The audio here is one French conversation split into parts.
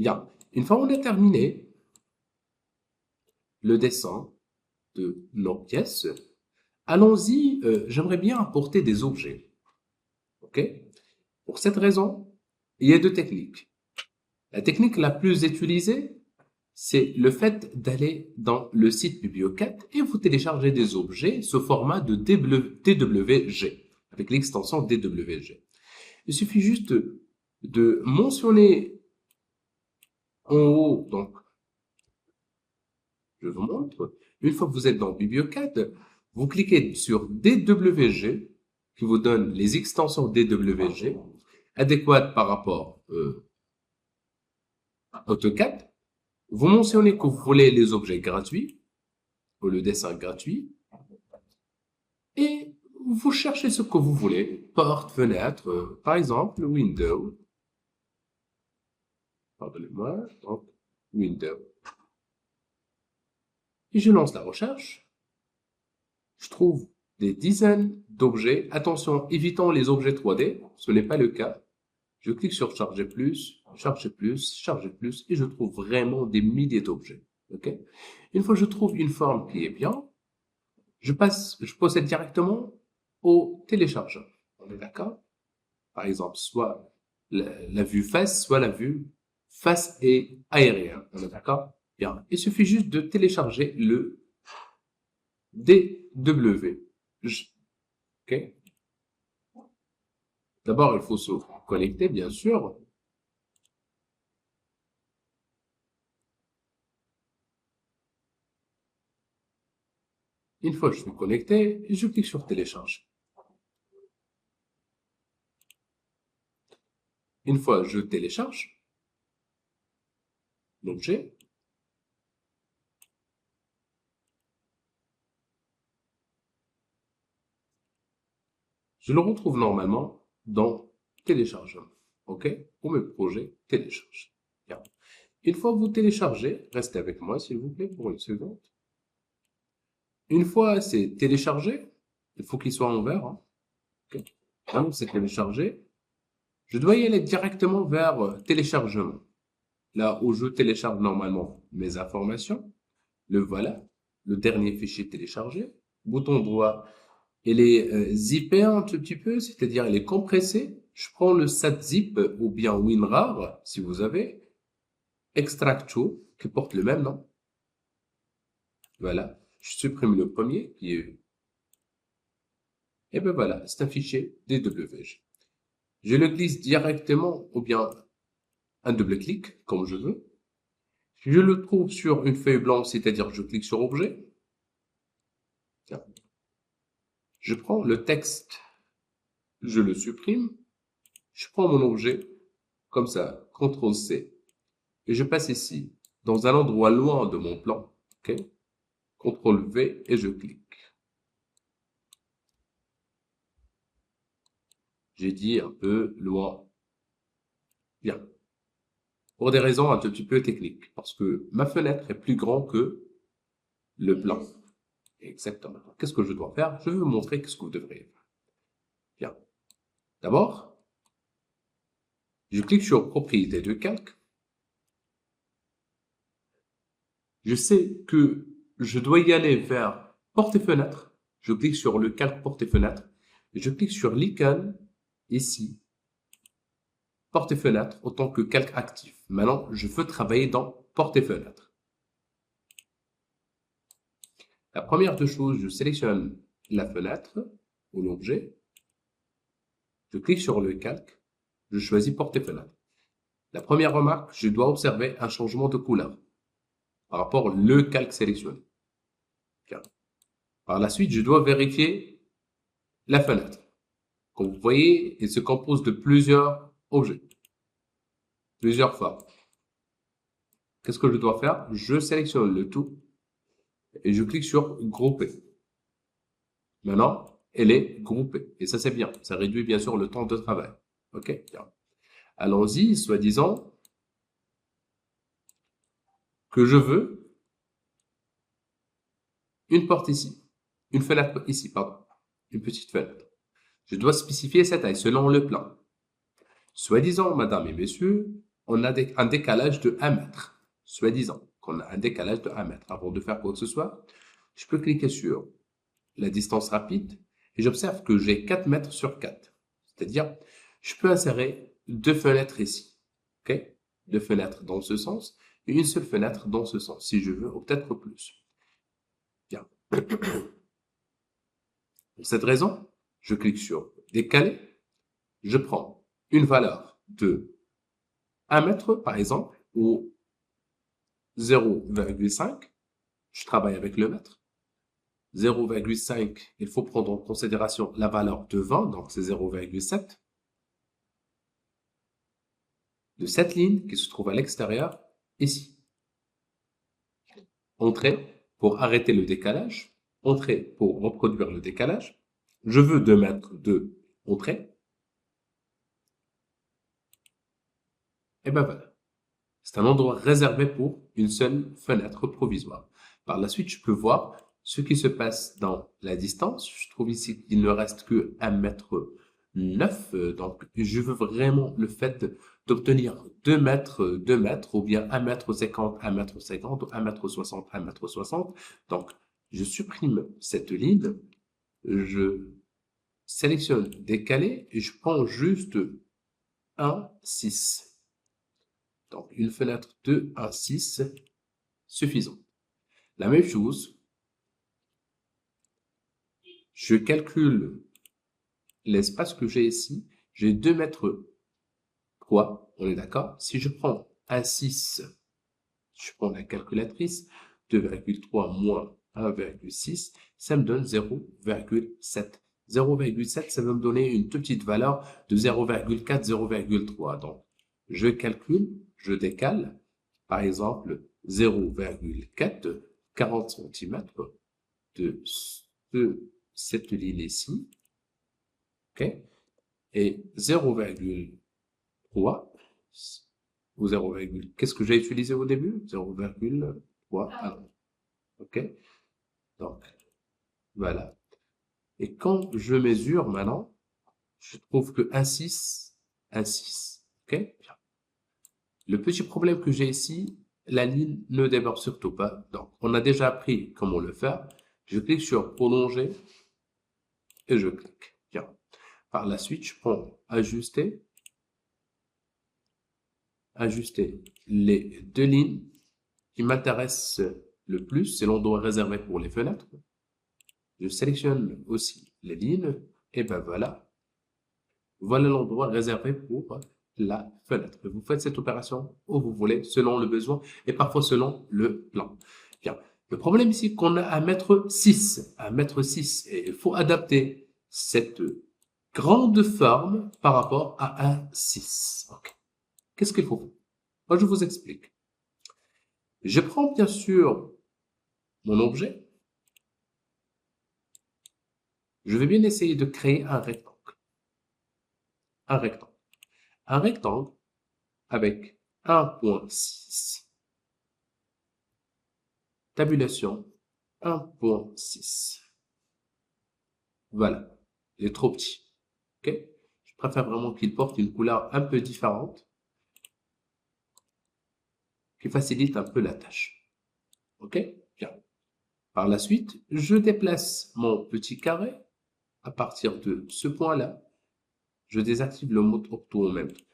Bien. Une fois on a terminé le dessin de nos pièces, allons-y. J'aimerais bien apporter des objets. OK? Pour cette raison, il y a deux techniques. La technique la plus utilisée, c'est le fait d'aller dans le site Bibliocat et vous téléchargez des objets sous format de DWG, avec l'extension DWG. Il suffit juste de mentionner en haut, donc je vous montre, une fois que vous êtes dans Bibliocat, vous cliquez sur DWG, qui vous donne les extensions DWG adéquates par rapport à AutoCAD. Vous mentionnez que vous voulez les objets gratuits, ou le dessin gratuit, et vous cherchez ce que vous voulez. Porte, fenêtre, par exemple, window. Pardonnez-moi, donc, window. Et je lance la recherche. Je trouve des dizaines d'objets. Attention, évitons les objets 3D, ce n'est pas le cas. Je clique sur charger plus, charger plus, charger plus, et je trouve vraiment des milliers d'objets. Ok? Une fois que je trouve une forme qui est bien, je procède directement au téléchargeur. On est d'accord? Par exemple, soit la vue face, soit la vue face et aérien. On est d'accord? Bien. Il suffit juste de télécharger le DW. OK? D'abord, il faut se connecter, bien sûr. Une fois que je suis connecté, je clique sur télécharger. Une fois que je télécharge l'objet, je le retrouve normalement dans téléchargement. OK? Pour mes projets, télécharge. Bien. Une fois que vous téléchargez, restez avec moi s'il vous plaît pour une seconde. Une fois c'est téléchargé, il faut qu'il soit en vert. Hein. OK? Donc c'est téléchargé. Je dois y aller directement vers téléchargement. Là où je télécharge normalement mes informations. Le voilà, le dernier fichier téléchargé. Bouton droit, il est zippé un tout petit peu, c'est-à-dire il est compressé. Je prends le SAT-zip ou bien WinRAR, si vous avez. Extract to, qui porte le même nom. Voilà. Je supprime le premier, qui est... Et ben voilà, c'est un fichier DWG. Je le glisse directement, ou bien un double clic, comme je veux. Je le trouve sur une feuille blanche, c'est-à-dire je clique sur objet. Tiens. Je prends le texte, je le supprime. Je prends mon objet, comme ça, CTRL-C, et je passe ici, dans un endroit loin de mon plan. OK? CTRL-V et je clique. J'ai dit un peu loin. Bien. Pour des raisons un tout petit peu techniques, parce que ma fenêtre est plus grande que le plan. Exactement. Qu'est-ce que je dois faire? Je vais vous montrer ce que vous devrez faire. Bien. D'abord, je clique sur Propriétés de calque. Je sais que je dois y aller vers Porte et fenêtre. Je clique sur le calque Porte et fenêtre. Et je clique sur l'icône ici, Porte et fenêtre, en tant que calque actif. Maintenant, je veux travailler dans Porte et fenêtre. La première des choses, je sélectionne la fenêtre ou l'objet. Je clique sur le calque. Je choisis Porte et fenêtre. La première remarque, je dois observer un changement de couleur par rapport au calque sélectionné. Par la suite, je dois vérifier la fenêtre. Comme vous voyez, il se compose de plusieurs objets, plusieurs formes. Qu'est-ce que je dois faire? Je sélectionne le tout et je clique sur grouper. Maintenant, elle est groupée. Et ça, c'est bien. Ça réduit bien sûr le temps de travail. OK? Bien. Allons-y, soi-disant que je veux une porte ici. Une fenêtre ici, pardon. Une petite fenêtre. Je dois spécifier sa taille selon le plan. Soi-disant, madame et messieurs, on a un décalage de 1 mètre, soi-disant qu'on a un décalage de 1 mètre. Avant de faire quoi que ce soit, je peux cliquer sur la distance rapide et j'observe que j'ai 4 mètres sur 4. C'est-à-dire, je peux insérer 2 fenêtres ici. OK? 2 fenêtres dans ce sens et une seule fenêtre dans ce sens, si je veux, ou peut-être plus. Bien. Pour cette raison, je clique sur décaler. Je prends une valeur de 1 mètre, par exemple, ou 0,5. Je travaille avec le mètre. 0,5, il faut prendre en considération la valeur de 20, donc c'est 0,7. De cette ligne qui se trouve à l'extérieur, ici. Entrée pour arrêter le décalage. Entrée pour reproduire le décalage. Je veux 2 mètres de entrée. Et ben voilà. C'est un endroit réservé pour une seule fenêtre provisoire. Par la suite, je peux voir ce qui se passe dans la distance. Je trouve ici qu'il ne reste que 1,9 m. Donc, je veux vraiment le fait d'obtenir 2 mètres, ou bien 1,50 m, 1,50 m, ou 1,60 m, 1,60 m. Donc, je supprime cette ligne. Je sélectionne décaler et je prends juste 1,6. Donc, une fenêtre de 1,6 suffisant. La même chose, je calcule l'espace que j'ai ici. J'ai 2 mètres 3, on est d'accord? Si je prends 1,6, je prends la calculatrice, 2,3 moins 1,6, ça me donne 0,7. 0,7, ça va me donner une toute petite valeur de 0,4, 0,3. Donc, je calcule, je décale, par exemple, 0,4, 40 cm de cette ligne ici, ok? Et 0,3 ou 0, qu'est-ce que j'ai utilisé au début? 0,3, ok? Donc, voilà. Et quand je mesure maintenant, je trouve que 1,6, 1,6, ok? Bien. Le petit problème que j'ai ici, la ligne ne déborde surtout pas. Donc, on a déjà appris comment le faire. Je clique sur prolonger et je clique. Bien. Par la suite, je prends ajuster les deux lignes qui m'intéressent le plus. C'est l'endroit réservé pour les fenêtres. Je sélectionne aussi les lignes et ben voilà. Voilà l'endroit réservé pour la fenêtre. Vous faites cette opération où vous voulez, selon le besoin et parfois selon le plan. Bien. Le problème ici, qu'on a 1,6 m. 1,6 m. Et il faut adapter cette grande forme par rapport à 1,6 m. Okay. Qu'est-ce qu'il faut faire? Moi, je vous explique. Je prends bien sûr mon objet. Je vais bien essayer de créer un rectangle. Un rectangle. Un rectangle avec 1,6. Tabulation 1,6. Voilà. Il est trop petit. Ok? Je préfère vraiment qu'il porte une couleur un peu différente qui facilite un peu la tâche. Ok? Bien. Par la suite, je déplace mon petit carré à partir de ce point-là. Je désactive le mode Octo en même temps.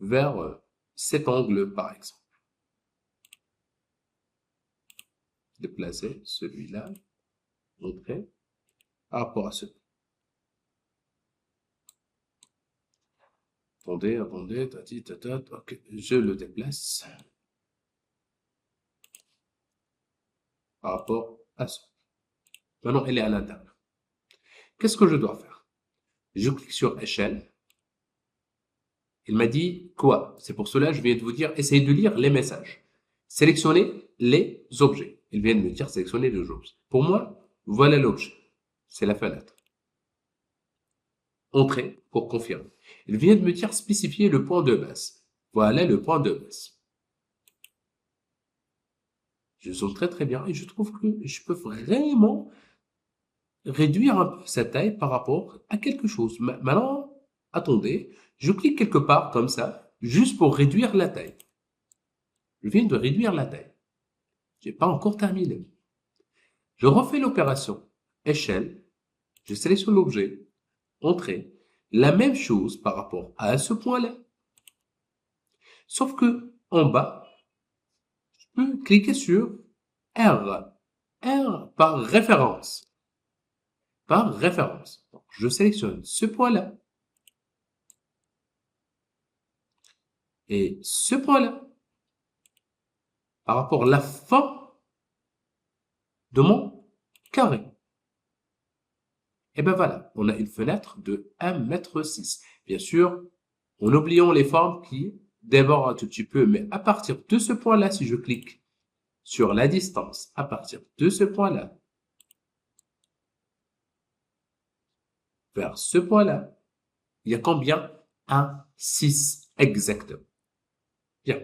Vers cet angle, par exemple. Déplacer celui-là. Montrer. Par rapport à ce. Attendez, tati, tata, ok, je le déplace par rapport à ça. Maintenant, elle est à l'intérieur. Qu'est-ce que je dois faire? Je clique sur échelle. Il m'a dit quoi? C'est pour cela que je viens de vous dire, essayez de lire les messages. Sélectionnez les objets. Il vient de me dire sélectionnez les objets. Pour moi, voilà l'objet. C'est la fenêtre. Entrée pour confirmer. Il vient de me dire spécifier le point de base. Voilà le point de base. Je zoome très très bien et je trouve que je peux vraiment réduire un peu sa taille par rapport à quelque chose. Maintenant, attendez, Je clique quelque part comme ça, juste pour réduire la taille. Je viens de réduire la taille. Je n'ai pas encore terminé. Je refais l'opération échelle, je sélectionne l'objet, entrée, la même chose par rapport à ce point-là. Sauf que en bas, je peux cliquer sur R. R par référence. Par référence. Donc, je sélectionne ce point-là. Et ce point-là, par rapport à la fin de mon carré. Et ben voilà, on a une fenêtre de 1,6 m. Bien sûr, en oubliant les formes qui débordent un tout petit peu, mais à partir de ce point-là, si je clique sur la distance, à partir de ce point-là, vers ce point-là, il y a combien? 1,6 exactement. Bien.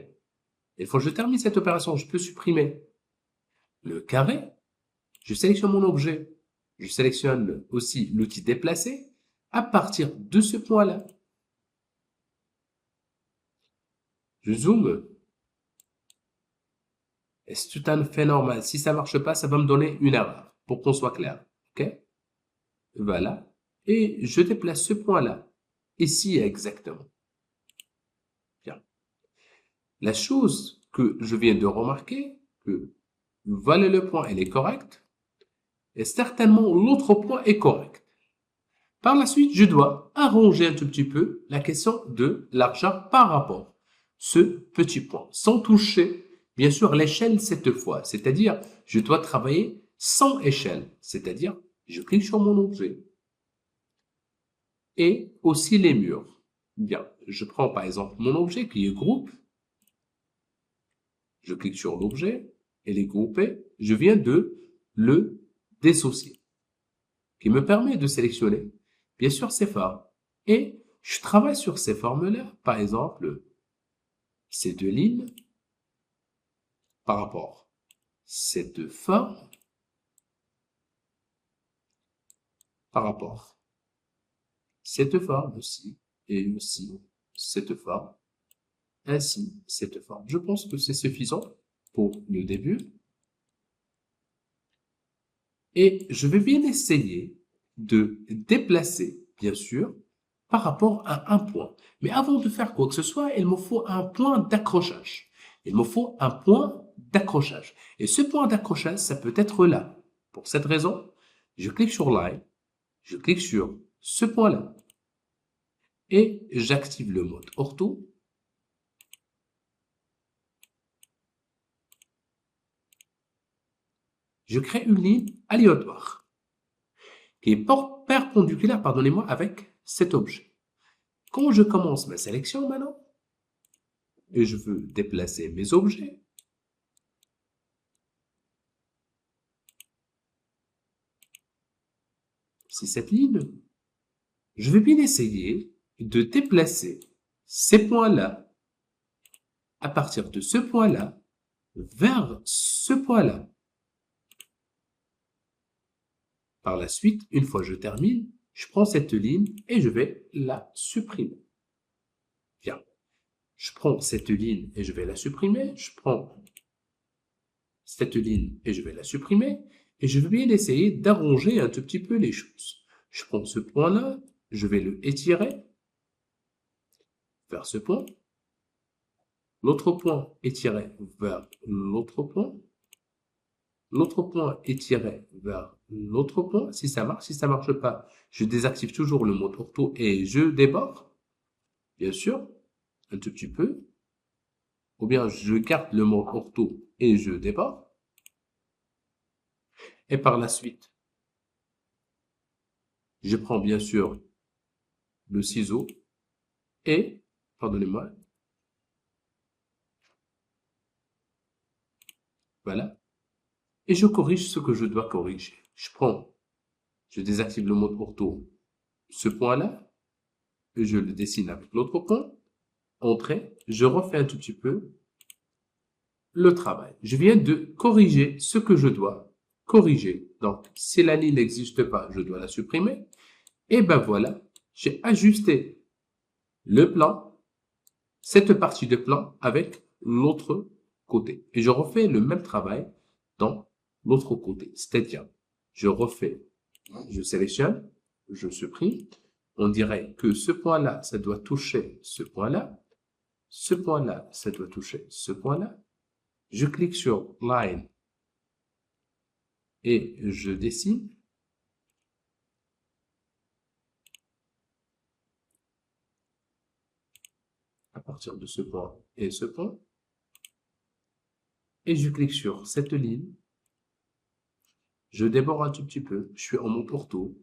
Il faut que je termine cette opération. Je peux supprimer le carré. Je sélectionne mon objet. Je sélectionne aussi l'outil déplacer. À partir de ce point-là, je zoome. Et c'est tout à fait normal. Si ça ne marche pas, ça va me donner une erreur. Pour qu'on soit clair. OK? Voilà. Et je déplace ce point-là. Ici exactement. Bien. La chose que je viens de remarquer, que voilà le point, elle est correcte. Et certainement l'autre point est correct. Par la suite, je dois arranger un tout petit peu la question de largeur par rapport à ce petit point, sans toucher, bien sûr, l'échelle cette fois. C'est-à-dire, je dois travailler sans échelle. C'est-à-dire, je clique sur mon objet. Et aussi les murs. Bien, je prends par exemple mon objet qui est groupe. Je clique sur l'objet, il est groupé. Je viens de le dissocier, qui me permet de sélectionner, bien sûr, ces formes. Et je travaille sur ces formes-là, par exemple, ces deux lignes, par rapport à ces deux formes, par rapport à cette forme aussi, et aussi cette forme, ainsi cette forme. Je pense que c'est suffisant pour le début. Et je vais bien essayer de déplacer, bien sûr, par rapport à un point. Mais avant de faire quoi que ce soit, il me faut un point d'accrochage. Il me faut un point d'accrochage. Et ce point d'accrochage, ça peut être là. Pour cette raison, je clique sur Line, je clique sur ce point-là et j'active le mode ortho. Je crée une ligne aléatoire qui est perpendiculaire, pardonnez-moi, avec cet objet. Quand je commence ma sélection maintenant, et je veux déplacer mes objets, c'est cette ligne, je vais bien essayer de déplacer ces points-là à partir de ce point-là vers ce point-là. Par la suite, une fois que je termine, je prends cette ligne et je vais la supprimer. Bien. Je prends cette ligne et je vais la supprimer. Je prends cette ligne et je vais la supprimer. Et je vais bien essayer d'arranger un tout petit peu les choses. Je prends ce point-là, je vais le étirer vers ce point. L'autre point étiré vers l'autre point. L'autre point étiré vers l'autre point. Si ça marche, si ça marche pas, je désactive toujours le mode ortho et je déborde. Bien sûr, un tout petit peu. Ou bien je garde le mode ortho et je déborde. Et par la suite, je prends bien sûr le ciseau et, pardonnez-moi, voilà, et je corrige ce que je dois corriger. Je désactive le mode ortho, ce point-là, et je le dessine avec l'autre point, entrée, je refais un tout petit peu le travail. Je viens de corriger ce que je dois corriger. Donc, si la ligne n'existe pas, je dois la supprimer. Et ben voilà, j'ai ajusté le plan, cette partie de plan avec l'autre côté. Et je refais le même travail dans l'autre côté. C'est-à-dire, je refais, je sélectionne, je supprime. On dirait que ce point-là, ça doit toucher ce point-là. Ce point-là, ça doit toucher ce point-là. Je clique sur Line et je dessine. À partir de ce point et ce point. Et je clique sur cette ligne. Je déborde un tout petit peu. Je suis en mode ortho.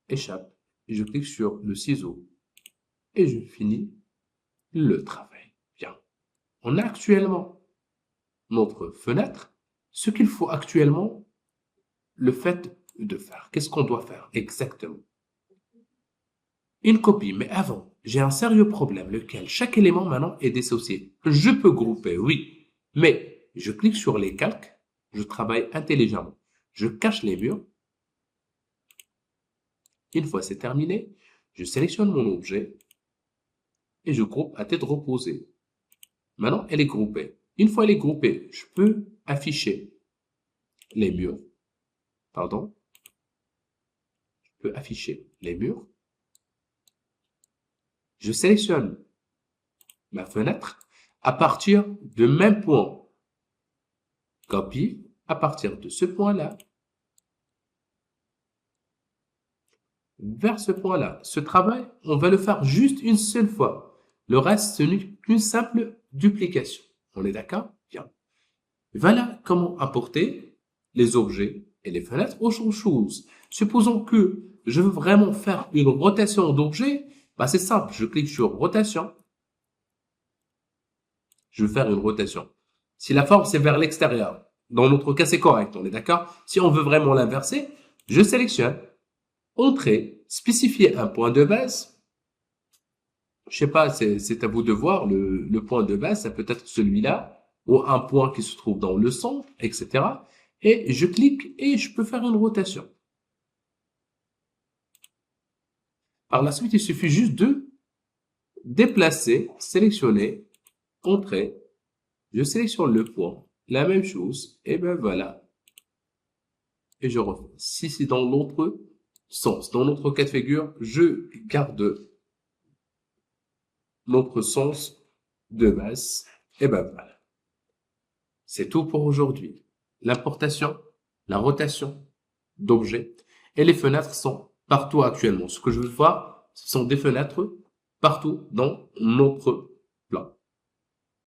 Échappe. Et je clique sur le ciseau. Et je finis le travail. Bien. On a actuellement notre fenêtre. Ce qu'il faut actuellement, le fait de faire. Qu'est-ce qu'on doit faire exactement? Une copie. Mais avant, j'ai un sérieux problème, lequel chaque élément maintenant est dissocié. Je peux grouper, oui. Mais je clique sur les calques. Je travaille intelligemment. Je cache les murs. Une fois c'est terminé, je sélectionne mon objet et je groupe à tête reposée. Maintenant, elle est groupée. Une fois elle est groupée, je peux afficher les murs. Pardon. Je peux afficher les murs. Je sélectionne ma fenêtre à partir du même point. Copie à partir de ce point-là vers ce point-là. Ce travail, on va le faire juste une seule fois. Le reste, ce n'est qu'une simple duplication. On est d'accord? Bien. Voilà comment apporter les objets et les fenêtres autre chose. Supposons que je veux vraiment faire une rotation d'objet. Bah, c'est simple. Je clique sur rotation. Je veux faire une rotation. Si la forme c'est vers l'extérieur, dans notre cas c'est correct, on est d'accord? Si on veut vraiment l'inverser, je sélectionne Entrée, spécifier un point de base. Je sais pas, c'est à vous de voir. Le point de base, ça peut être celui-là, ou un point qui se trouve dans le centre, etc. Et je clique et je peux faire une rotation. Par la suite, il suffit juste de déplacer, sélectionner, entrée. Je sélectionne le point, la même chose, et ben voilà. Et je refais. Si c'est dans l'autre sens, dans notre cas de figure, je garde notre sens de base. Et ben voilà. C'est tout pour aujourd'hui. L'importation, la rotation d'objets et les fenêtres sont partout actuellement. Ce que je veux voir, ce sont des fenêtres partout dans notre